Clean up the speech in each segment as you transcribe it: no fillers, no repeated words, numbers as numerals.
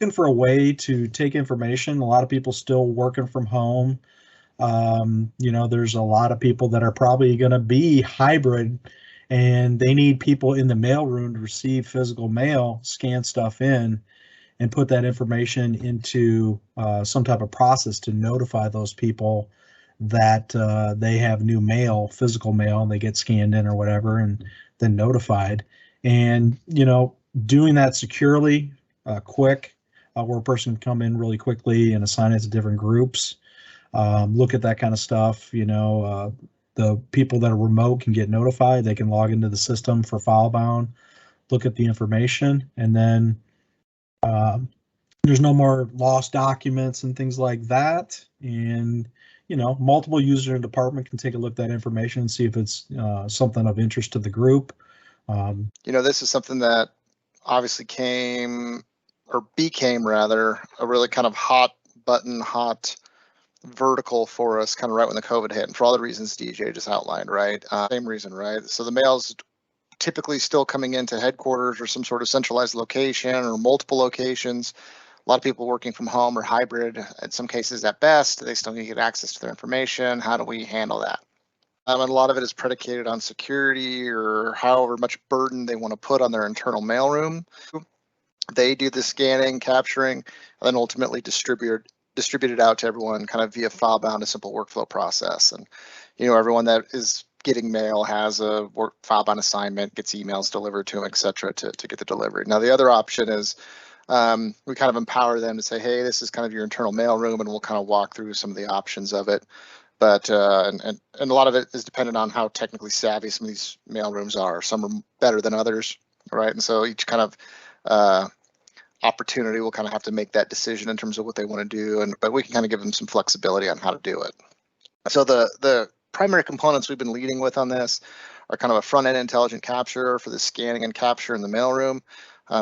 looking for a way to take information. A lot of people still working from home. There's a lot of people that are probably going to be hybrid, and they need people in the mailroom to receive physical mail, scan stuff in, and put that information into some type of process to notify those people that they have new mail, physical mail, and they get scanned in or whatever, and then notified. And, doing that securely, quick, where a person can come in really quickly and assign it to different groups. Look at that kind of stuff. The people that are remote can get notified. They can log into the system for FileBound, look at the information, and then there's no more lost documents and things like that. And, multiple users in a department can take a look at that information and see if it's something of interest to the group. This is something that obviously became rather a really kind of hot vertical for us kind of right when the COVID hit, and for all the reasons DJ just outlined, right? Same reason, right? So the mail's typically still coming into headquarters or some sort of centralized location or multiple locations. A lot of people working from home or hybrid, in some cases at best, they still need to get access to their information. How do we handle that? And a lot of it is predicated on security or however much burden they want to put on their internal mailroom. They do the scanning, capturing, and then ultimately distribute it out to everyone kind of via FileBound, a simple workflow process. And, everyone that is getting mail has a FileBound assignment, gets emails delivered to them, et cetera, to get the delivery. Now, the other option is we kind of empower them to say, hey, this is kind of your internal mailroom, and we'll kind of walk through some of the options of it. But and a lot of it is dependent on how technically savvy some of these mailrooms are. Some are better than others, right? And so each kind of opportunity will kind of have to make that decision in terms of what they want to do, but we can kind of give them some flexibility on how to do it. So the primary components we've been leading with on this are kind of a front-end intelligent capture for the scanning and capture in the mailroom.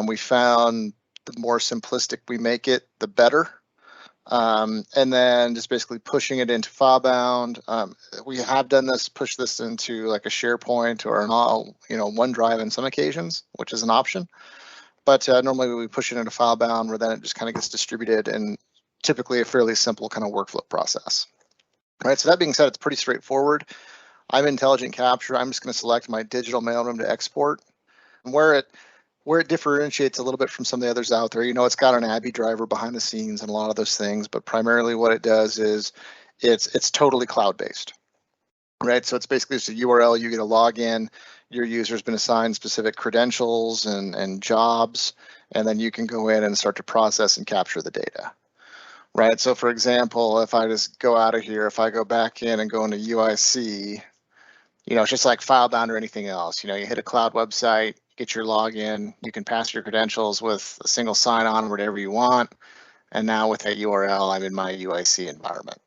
We found the more simplistic we make it, the better. And then just basically pushing it into FileBound. We have done this, push this into like a SharePoint or an OneDrive on some occasions, which is an option. But normally we push it into FileBound, where then it just kind of gets distributed, and typically a fairly simple kind of workflow process. All right, so that being said, it's pretty straightforward. I'm intelligent capture. I'm just going to select my digital mailroom to export. And where it differentiates a little bit from some of the others out there, it's got an ABI driver behind the scenes and a lot of those things, but primarily what it does is it's totally cloud-based, right? So it's basically just a URL. You get a login. Your user's been assigned specific credentials and jobs, and then you can go in and start to process and capture the data, right? So for example, if I just go out of here, if I go back in and go into UIC, it's just like FileBound or anything else. You hit a cloud website, get your login, you can pass your credentials with a single sign-on, whatever you want, and now with that URL, I'm in my UIC environment,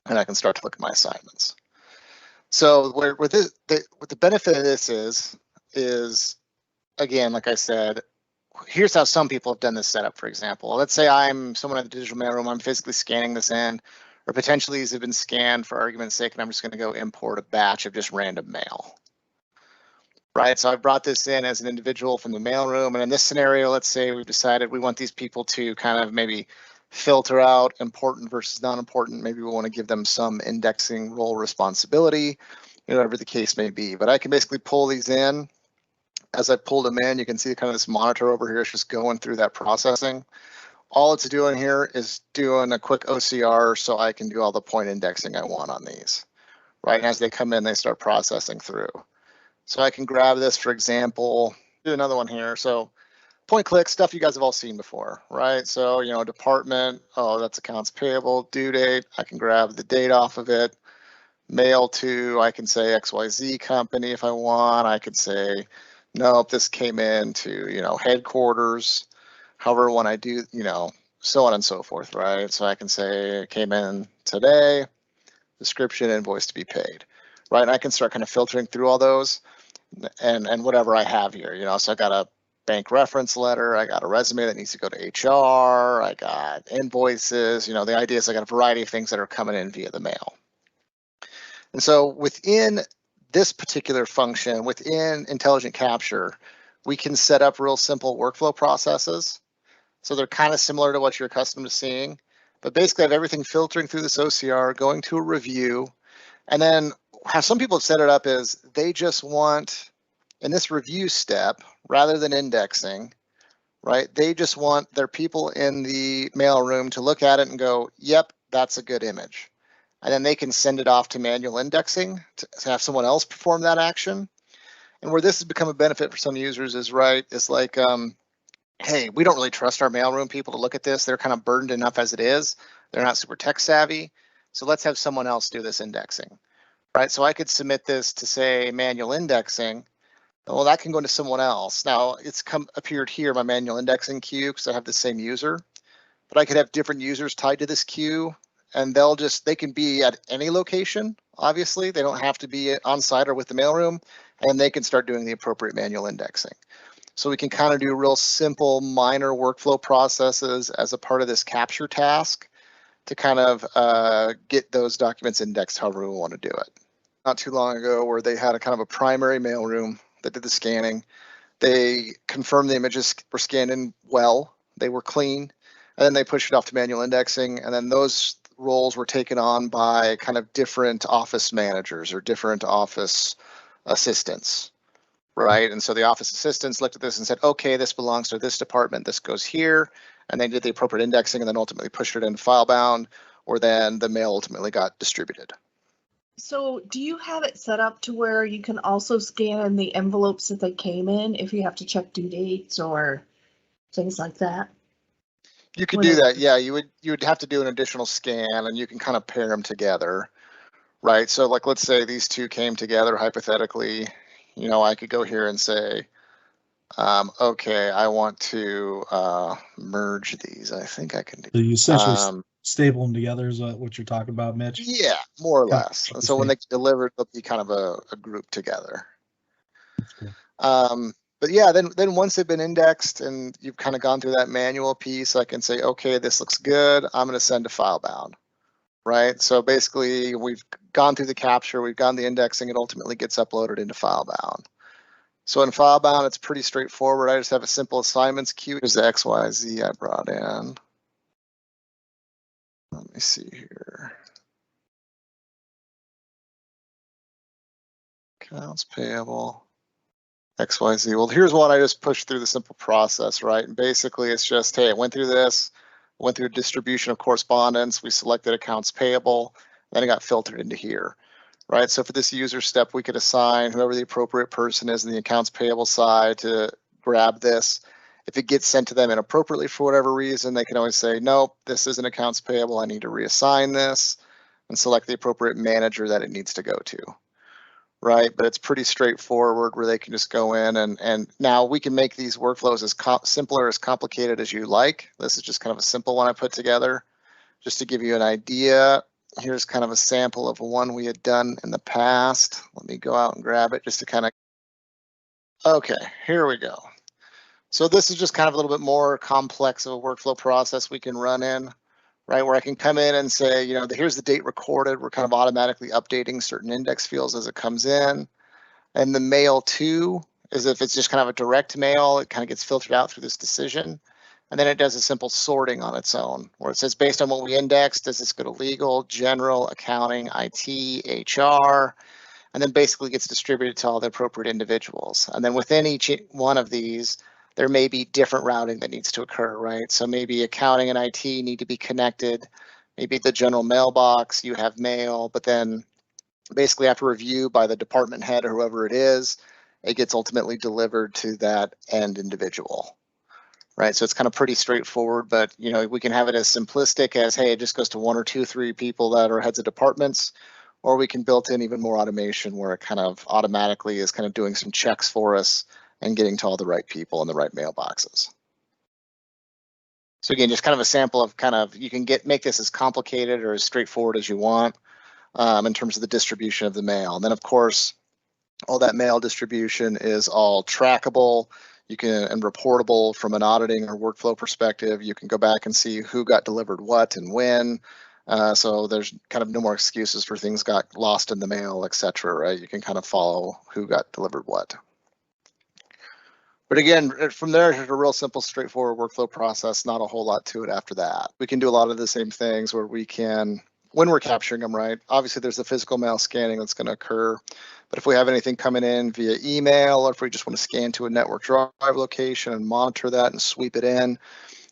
and I can start to look at my assignments. So what the benefit of this is again, like I said, here's how some people have done this setup. For example, let's say I'm someone in the digital mailroom, I'm physically scanning this in, or potentially these have been scanned for argument's sake, and I'm just going to go import a batch of just random mail. Right, so I brought this in as an individual from the mailroom, and in this scenario, let's say we've decided we want these people to kind of maybe filter out important versus non-important. Maybe we want to give them some indexing role responsibility, whatever the case may be. But I can basically pull these in. As I pulled them in, you can see kind of this monitor over here is just going through that processing. All it's doing here is doing a quick OCR so I can do all the point indexing I want on these. Right, and as they come in, they start processing through. So I can grab this, for example, do another one here. So point click stuff you guys have all seen before, right? So, department, that's accounts payable, due date. I can grab the date off of it. Mail to, I can say XYZ company if I want. I could say, nope, this came in to, headquarters. However, when I do, so on and so forth, right? So I can say it came in today, description, invoice to be paid, right? And I can start kind of filtering through all those and whatever I have here, so I got a bank reference letter, I got a resume that needs to go to HR, I got invoices, the idea is I got a variety of things that are coming in via the mail. And so within this particular function, within intelligent capture, we can set up real simple workflow processes. So they're kind of similar to what you're accustomed to seeing, but basically I have everything filtering through this OCR, going to a review, and then how some people have set it up is they just want, in this review step, rather than indexing, right, they just want their people in the mailroom to look at it and go, yep, that's a good image. And then they can send it off to manual indexing to have someone else perform that action. And where this has become a benefit for some users is, right, is like, hey, we don't really trust our mailroom people to look at this. They're kind of burdened enough as it is. They're not super tech savvy. So let's have someone else do this indexing, right? So I could submit this to, say, manual indexing. Well, that can go into someone else. Now it's appeared here, my manual indexing queue, because I have the same user, but I could have different users tied to this queue, and they can be at any location. Obviously, they don't have to be on site or with the mailroom, and they can start doing the appropriate manual indexing. So we can kind of do real simple minor workflow processes as a part of this capture task to kind of get those documents indexed however we want to do it. Not too long ago, where they had a kind of a primary mailroom that did the scanning. They confirmed the images were scanned in well, they were clean, and then they pushed it off to manual indexing, and then those roles were taken on by kind of different office managers or different office assistants, right? And so the office assistants looked at this and said, okay, this belongs to this department, this goes here, and they did the appropriate indexing and then ultimately pushed it into FileBound, or then the mail ultimately got distributed. So do you have it set up to where you can also scan in the envelopes that they came in if you have to check due dates or things like that? You could do that, yeah. You would have to do an additional scan, and you can kind of pair them together, right? So like, let's say these two came together hypothetically. You know, I could go here and say, okay, I want to merge these. I think I can do. So you essentially stable them together is what you're talking about, Mitch? Yeah, more or less. And so when they get delivered, they'll be kind of a group together. That's cool. But yeah, then once they've been indexed and you've kind of gone through that manual piece, I can say, okay, this looks good. I'm going to send to FileBound, right? So basically, we've gone through the capture, we've gone the indexing, it ultimately gets uploaded into FileBound. So in FileBound, it's pretty straightforward. I just have a simple assignments queue. Here's the XYZ I brought in. Let me see here. Accounts payable. XYZ. Well, here's one I just pushed through the simple process, right? And basically it's just, hey, it went through this, went through distribution of correspondence, we selected accounts payable, then it got filtered into here, right? So for this user step, we could assign whoever the appropriate person is in the accounts payable side to grab this. If it gets sent to them inappropriately for whatever reason, they can always say, nope, this isn't accounts payable, I need to reassign this, and select the appropriate manager that it needs to go to. Right, but it's pretty straightforward where they can just go in and now we can make these workflows as simple or as complicated as you like. This is just kind of a simple one I put together just to give you an idea. Here's kind of a sample of one we had done in the past. Let me go out and grab it just to kind of. Okay, here we go. So this is just kind of a little bit more complex of a workflow process we can run in. Right, where I can come in and say, you know, here's the date recorded. We're kind of automatically updating certain index fields as it comes in. And the mail too is if it's just kind of a direct mail, it kind of gets filtered out through this decision. And then it does a simple sorting on its own, where it says based on what we indexed, does this go to legal, general, accounting, IT, HR, and then basically gets distributed to all the appropriate individuals. And then within each one of these, there may be different routing that needs to occur, right? So maybe accounting and IT need to be connected. Maybe the general mailbox, you have mail, but then basically after review by the department head or whoever it is, it gets ultimately delivered to that end individual, right? So it's kind of pretty straightforward, but you know, we can have it as simplistic as, hey, it just goes to 1 or 2, 3 people that are heads of departments, or we can build in even more automation where it kind of automatically is kind of doing some checks for us and getting to all the right people in the right mailboxes. So again, just kind of a sample of kind of, you can make this as complicated or as straightforward as you want in terms of the distribution of the mail. And then of course, all that mail distribution is all trackable. You can, and reportable from an auditing or workflow perspective. You can go back and see who got delivered what and when. So there's kind of no more excuses for things got lost in the mail, etc. Right? You can kind of follow who got delivered what. But again, from there, it's a real simple, straightforward workflow process, not a whole lot to it after that. We can do a lot of the same things where we can, when we're capturing them, right? Obviously, there's the physical mail scanning that's going to occur. But if we have anything coming in via email, or if we just want to scan to a network drive location and monitor that and sweep it in,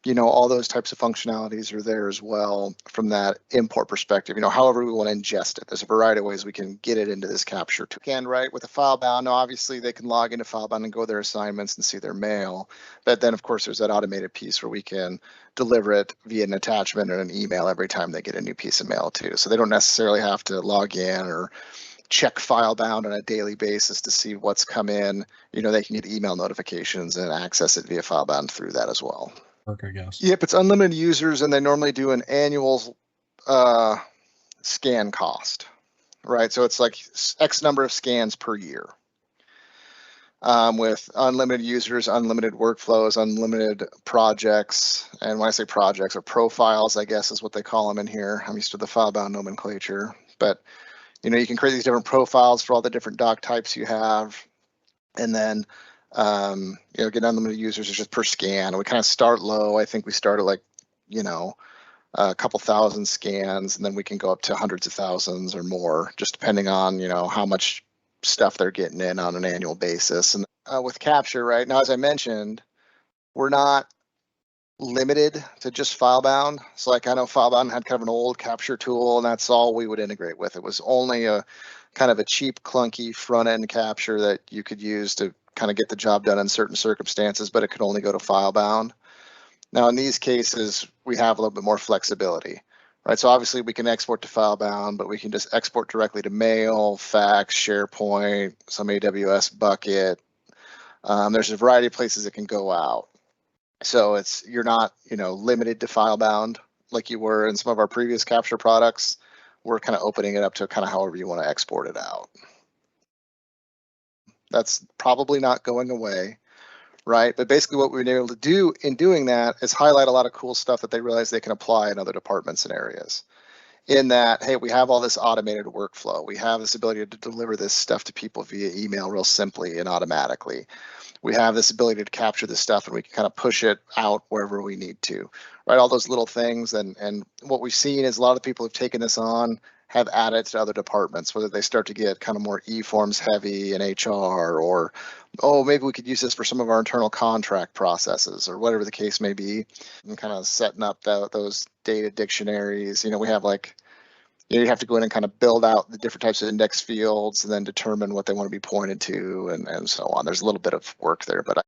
you know, all those types of functionalities are there as well from that import perspective. You know, however we want to ingest it, there's a variety of ways we can get it into this capture tool. Again, right, with a FileBound, obviously they can log into FileBound and go their assignments and see their mail. But then, of course, there's that automated piece where we can deliver it via an attachment or an email every time they get a new piece of mail too. So they don't necessarily have to log in or check FileBound on a daily basis to see what's come in. You know, they can get email notifications and access it via FileBound through that as well. I guess. Yep, it's unlimited users, and they normally do an annual scan cost, right? So it's like X number of scans per year. With unlimited users, unlimited workflows, unlimited projects, and when I say projects, or profiles, I guess is what they call them in here. I'm used to the FileBound nomenclature, but you know, you can create these different profiles for all the different doc types you have, and then you know, get unlimited users is just per scan. We kind of start low. I think we start at like, you know, a couple thousand scans, and then we can go up to hundreds of thousands or more, just depending on, you know, how much stuff they're getting in on an annual basis. And with capture, right now, as I mentioned, we're not limited to just FileBound. So like, I know FileBound had kind of an old capture tool, and that's all we would integrate with. It was only a kind of a cheap, clunky front end capture that you could use to kind of get the job done in certain circumstances, but it could only go to FileBound. Now, in these cases, we have a little bit more flexibility, right? So obviously we can export to FileBound, but we can just export directly to mail, fax, SharePoint, some AWS bucket. There's a variety of places it can go out. So it's, you're not, you know, limited to FileBound like you were in some of our previous capture products. We're kind of opening it up to kind of however you want to export it out. That's probably not going away, right? But basically what we've been able to do in doing that is highlight a lot of cool stuff that they realize they can apply in other departments and areas. In that, hey, we have all this automated workflow. We have this ability to deliver this stuff to people via email real simply and automatically. We have this ability to capture this stuff, and we can kind of push it out wherever we need to, right? All those little things. And what we've seen is a lot of people who've taken this on have added to other departments, whether they start to get kind of more e-forms heavy in HR, or, oh, maybe we could use this for some of our internal contract processes, or whatever the case may be, and kind of setting up those data dictionaries. You know, we have like, you have to go in and kind of build out the different types of index fields and then determine what they want to be pointed to, and so on. There's a little bit of work there, but